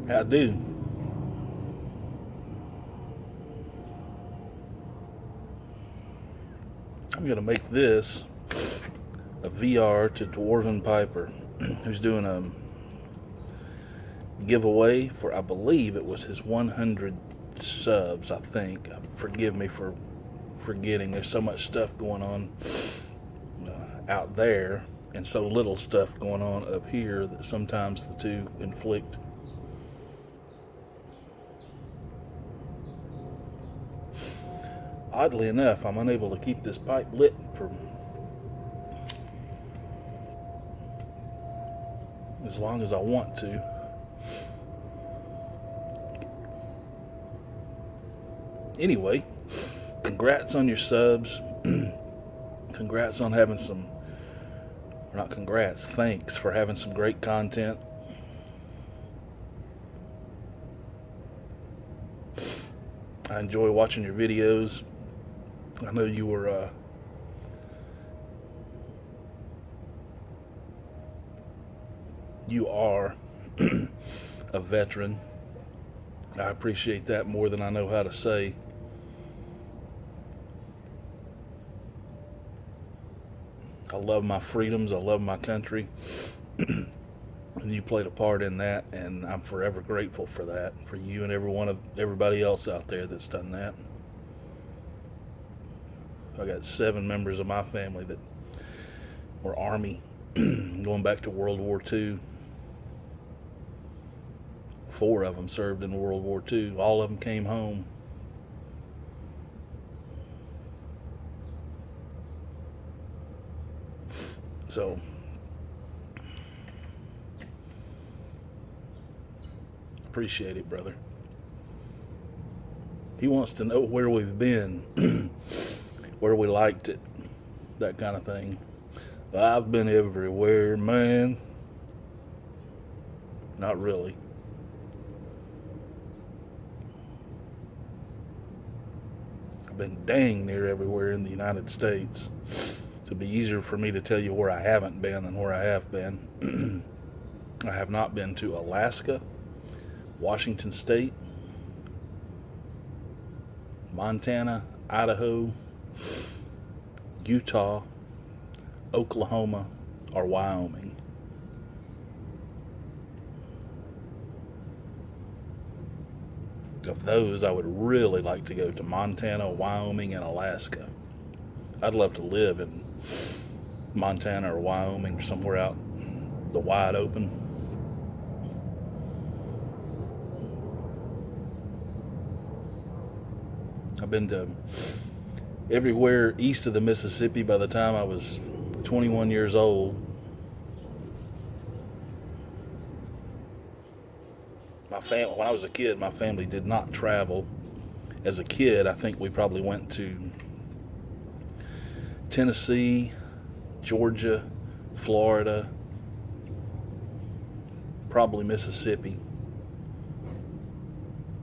I do. I'm going to make this a VR to Dwarven Piper, who's doing a giveaway for, I believe it was his 100 subs, I think. Forgive me for forgetting. There's so much stuff going on out there and so little stuff going on up here that sometimes the two conflict. Oddly enough, I'm unable to keep this pipe lit for as long as I want to. Anyway, congrats on your subs. Congrats on having some, or not congrats, thanks for having some great content. I enjoy watching your videos. I know you were you are a veteran. I appreciate that more than I know how to say. I love my freedoms. I love my country. And you played a part in that, and I'm forever grateful for that, for you and everybody else out there that's done that. I got 7 members of my family that were Army, going back to World War II. 4 of them served in World War II. All of them came home. So, appreciate it, brother. He wants to know where we've been, where we liked it, that kind of thing. I've been everywhere, man. Not really. I've been dang near everywhere in the United States. It'd be easier for me to tell you where I haven't been than where I have been. I have not been to Alaska, Washington State, Montana, Idaho, Utah, Oklahoma, or Wyoming. Of those, I would really like to go to Montana, Wyoming, and Alaska. I'd love to live in Montana or Wyoming or somewhere out the wide open. I've been to everywhere east of the Mississippi by the time I was 21 years old. When I was a kid, my family did not travel. As a kid, I think we probably went to Tennessee, Georgia, Florida, probably Mississippi.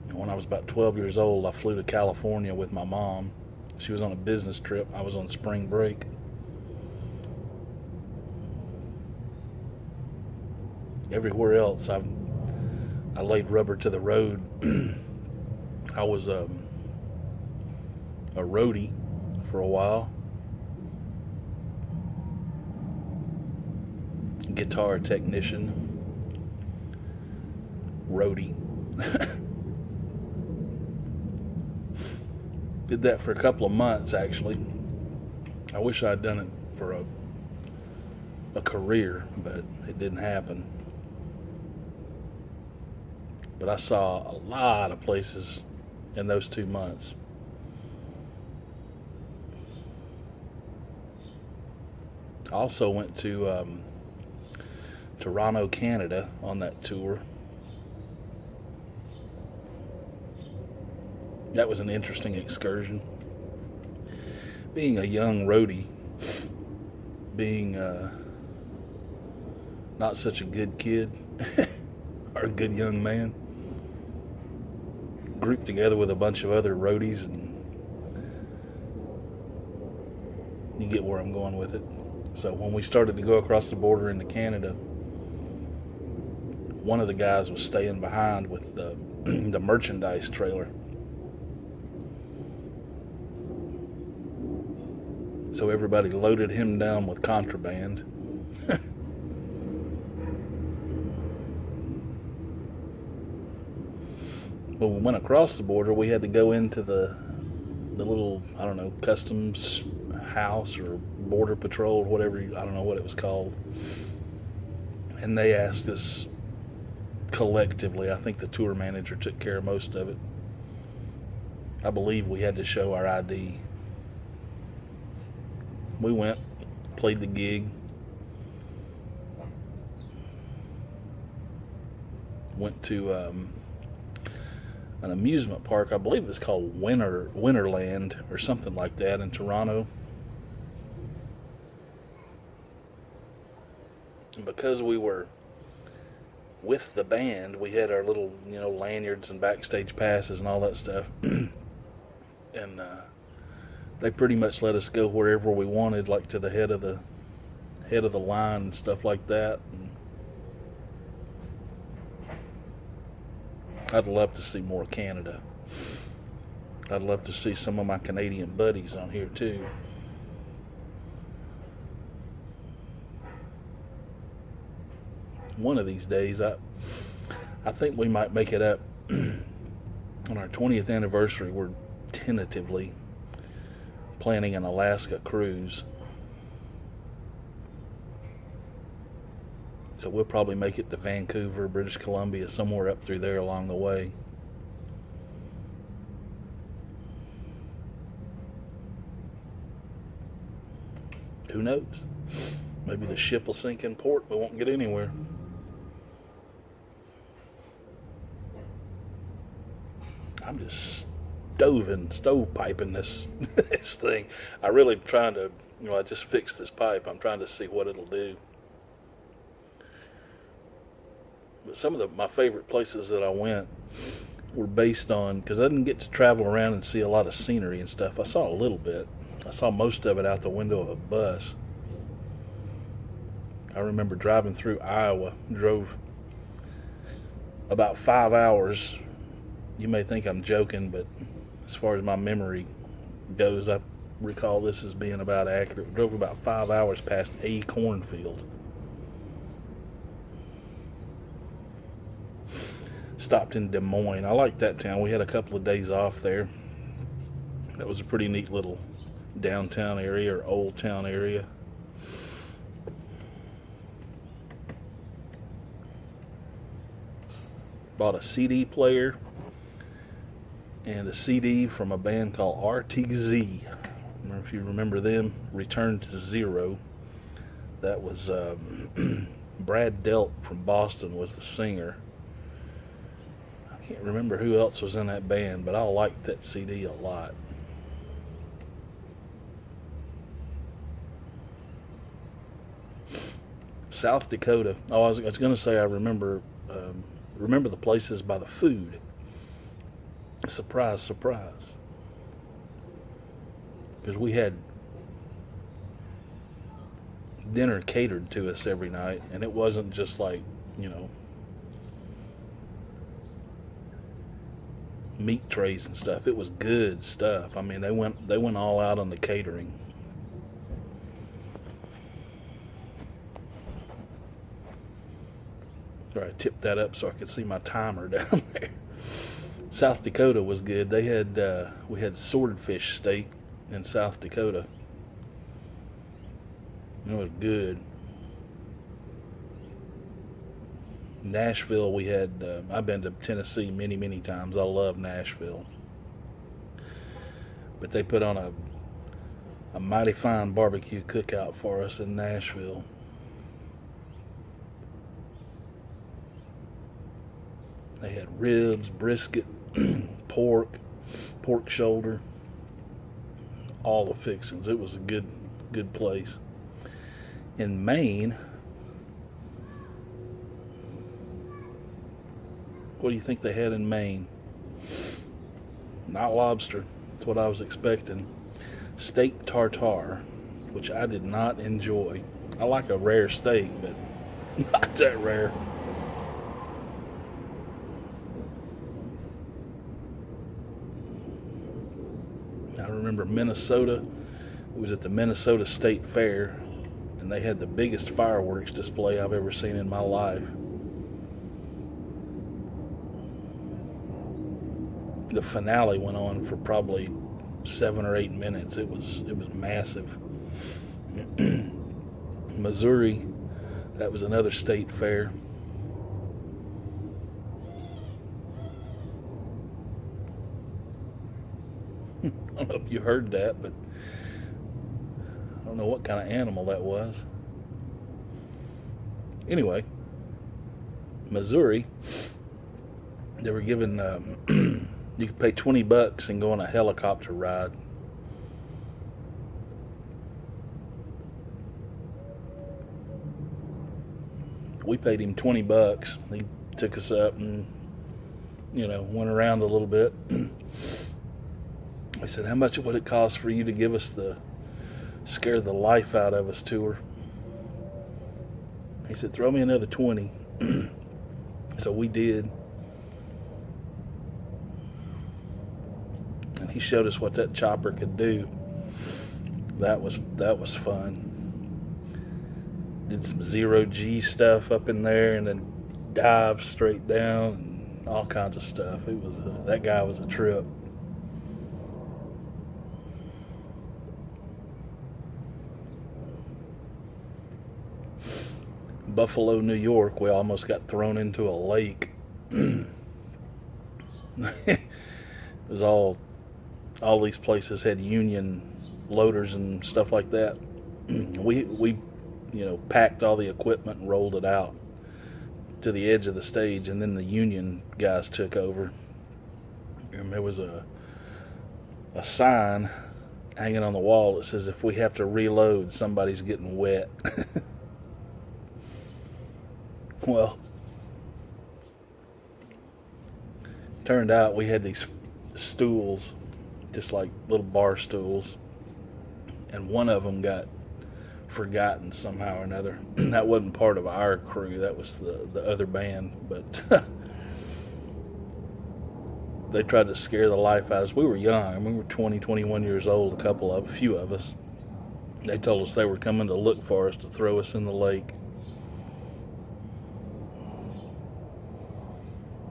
And when I was about 12 years old, I flew to California with my mom. She was on a business trip. I was on spring break. Everywhere else, I laid rubber to the road. I was a roadie for a while. Guitar technician. Roadie. Did that for a couple of months, actually. I wish I'd done it for a career, but it didn't happen. But I saw a lot of places in those 2 months. I also went to Toronto, Canada on that tour. That was an interesting excursion. Being a young roadie, being not such a good kid or a good young man, grouped together with a bunch of other roadies, and you get where I'm going with it. So when we started to go across the border into Canada, one of the guys was staying behind with the the merchandise trailer. So everybody loaded him down with contraband. When we went across the border, we had to go into the little, I don't know, customs house or border patrol, whatever, I don't know what it was called. And they asked us collectively, I think the tour manager took care of most of it. I believe we had to show our ID. We went, played the gig, went to an amusement park. I believe it's called Winterland or something like that in Toronto. And because we were with the band, we had our little, lanyards and backstage passes and all that stuff. And they pretty much let us go wherever we wanted, like to the head of the line and stuff like that. And I'd love to see more Canada. I'd love to see some of my Canadian buddies on here too. One of these days, I think we might make it up. On our 20th anniversary, we're tentatively planning an Alaska cruise. So we'll probably make it to Vancouver, British Columbia, somewhere up through there along the way. Who knows? Maybe the ship will sink in port. We won't get anywhere. I'm just stovepiping this this thing. I really trying to, I just fixed this pipe. I'm trying to see what it'll do. But some of my favorite places that I went were based on, because I didn't get to travel around and see a lot of scenery and stuff. I saw a little bit. I saw most of it out the window of a bus. I remember driving through Iowa. Drove about 5 hours. You may think I'm joking, but as far as my memory goes, I recall this as being about accurate. We drove about 5 hours past a cornfield. Stopped in Des Moines. I liked that town. We had a couple of days off there. That was a pretty neat little downtown area or old town area. Bought a CD player and a CD from a band called RTZ. I don't know if you remember them. Return to Zero. That was Brad Delp from Boston was the singer. I can't remember who else was in that band, but I liked that CD a lot. South Dakota. Oh, I was going to say I remember the places by the food. Surprise, surprise. Because we had dinner catered to us every night, and it wasn't just like, meat trays and stuff. It was good stuff. I mean, they went all out on the catering. Sorry, I tipped that up so I could see my timer down there. South Dakota was good. They had we had swordfish steak in South Dakota. It was good. Nashville, we had. I've been to Tennessee many, many times. I love Nashville, but they put on a mighty fine barbecue cookout for us in Nashville. They had ribs, brisket, pork shoulder, all the fixings. It was a good place. In Maine, what do you think they had in Maine? Not lobster. That's what I was expecting. Steak tartare, which I did not enjoy. I like a rare steak, but not that rare. remember Minnesota. It was at the Minnesota State Fair, and they had the biggest fireworks display I've ever seen in my life. The finale went on for probably 7 or 8 minutes. It was massive. Missouri, that was another state fair. I don't know if you heard that, but I don't know what kind of animal that was. Anyway, Missouri, they were giving, you could pay $20 and go on a helicopter ride. We paid him $20. He took us up and, went around a little bit. I said, how much would it cost for you to give us the scare the life out of us tour? He said, throw me another 20. So we did. And he showed us what that chopper could do. That was fun. Did some 0G stuff up in there and then dived straight down and all kinds of stuff. That guy was a trip. Buffalo, New York, we almost got thrown into a lake. It was all these places had union loaders and stuff like that. We packed all the equipment and rolled it out to the edge of the stage, and then the union guys took over. And there was a sign hanging on the wall that says, if we have to reload, somebody's getting wet. Well, turned out we had these stools, just like little bar stools, and one of them got forgotten somehow or another. That wasn't part of our crew, that was the other band, but they tried to scare the life out of us. We were young. I mean, we were 20, 21 years old, a few of us. They told us they were coming to look for us to throw us in the lake.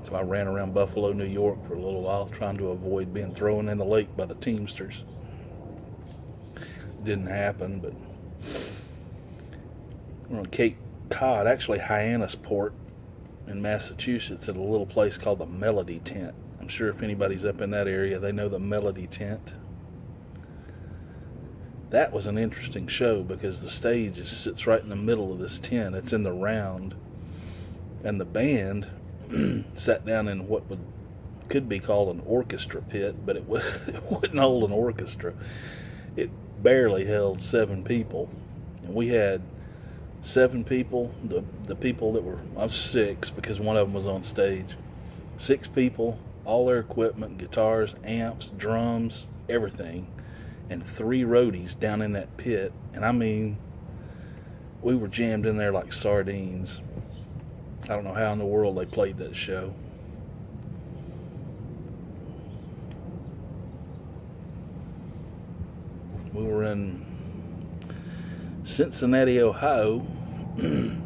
So I ran around Buffalo, New York for a little while trying to avoid being thrown in the lake by the Teamsters. It didn't happen, but we're on Cape Cod, actually Hyannisport in Massachusetts, at a little place called the Melody Tent. I'm sure if anybody's up in that area, they know the Melody Tent. That was an interesting show because the stage sits right in the middle of this tent. It's in the round, and the band sat down in what could be called an orchestra pit, but it wouldn't hold an orchestra. It barely held 7 people, and we had 7 people. The people that were, I was 6 because one of them was on stage. 6 people, all their equipment, guitars, amps, drums, everything, and 3 roadies down in that pit. And I mean, we were jammed in there like sardines. I don't know how in the world they played that show. We were in Cincinnati, Ohio, and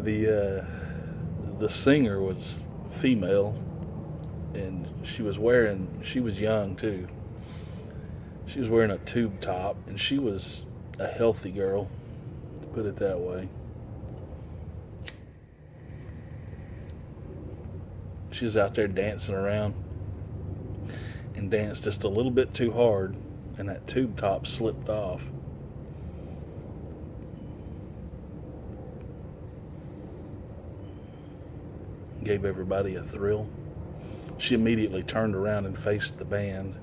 the singer was female, and she was young too. She was wearing a tube top, and she was a healthy girl, to put it that way. She was out there dancing around and danced just a little bit too hard, and that tube top slipped off. Gave everybody a thrill. She immediately turned around and faced the band.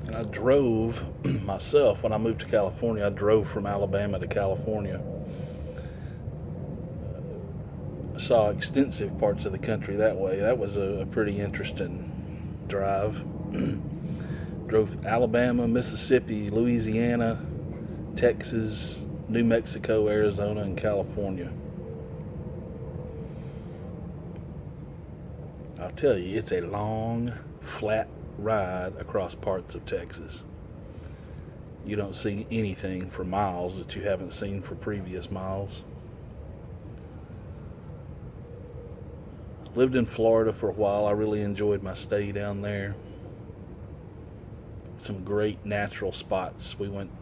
And I drove myself, when I moved to California, I drove from Alabama to California. I saw extensive parts of the country that way. That was a pretty interesting drive. Drove Alabama, Mississippi, Louisiana, Texas, New Mexico, Arizona, and California. I'll tell you, it's a long, flat ride across parts of Texas. You don't see anything for miles that you haven't seen for previous miles. Lived in Florida for a while. I really enjoyed my stay down there. Some great natural spots. We went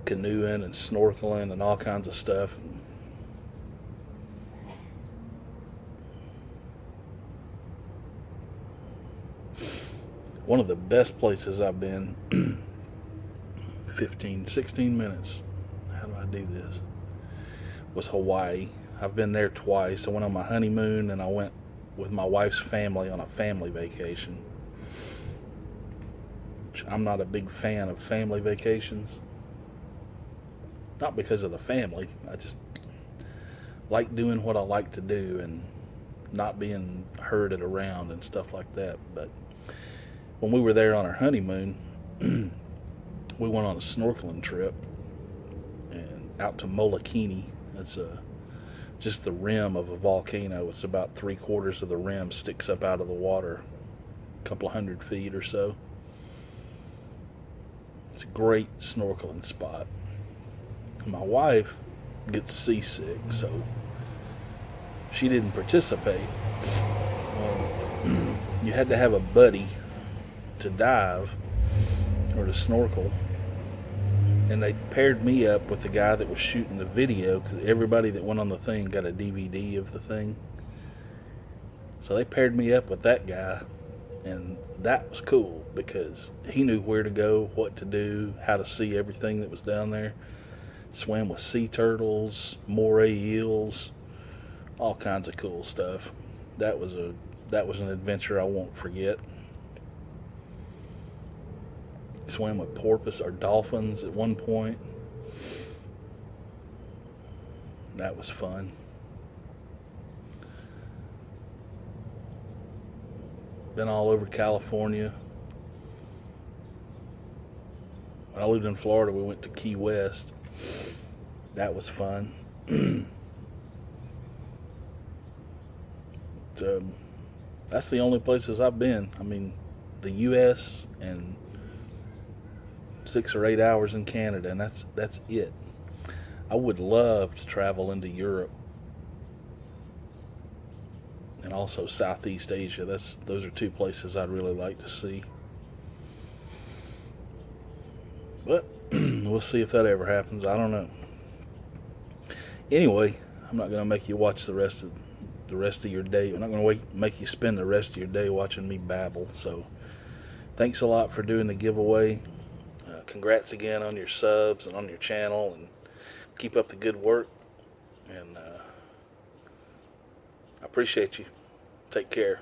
canoeing and snorkeling and all kinds of stuff. One of the best places I've been, 16 minutes, how do I do this, was Hawaii. I've been there twice. I went on my honeymoon and I went with my wife's family on a family vacation. I'm not a big fan of family vacations. Not because of the family. I just like doing what I like to do and not being herded around and stuff like that. But when we were there on our honeymoon, we went on a snorkeling trip and out to Molokini. It's just the rim of a volcano. It's about 3/4 of the rim sticks up out of the water, a couple of 100 feet or so. It's a great snorkeling spot. My wife gets seasick, so she didn't participate. You had to have a buddy to dive or to snorkel, and they paired me up with the guy that was shooting the video, because everybody that went on the thing got a DVD of the thing. So they paired me up with that guy, and that was cool because he knew where to go, what to do, how to see everything that was down there. Swam with sea turtles, moray eels, all kinds of cool stuff. That was an adventure I won't forget. Swam with porpoise or dolphins at one point. That was fun. Been all over California. When I lived in Florida, we went to Key West. That was fun. That's the only places I've been. I mean, the U.S. and 6 or 8 hours in Canada, and that's it. I would love to travel into Europe and also Southeast Asia. Those are 2 places I'd really like to see. But we'll see if that ever happens. I don't know. Anyway, I'm not going to make you watch the rest of your day. I'm not going to make you spend the rest of your day watching me babble. So thanks a lot for doing the giveaway. Congrats again on your subs and on your channel, and keep up the good work. And I appreciate you. Take care.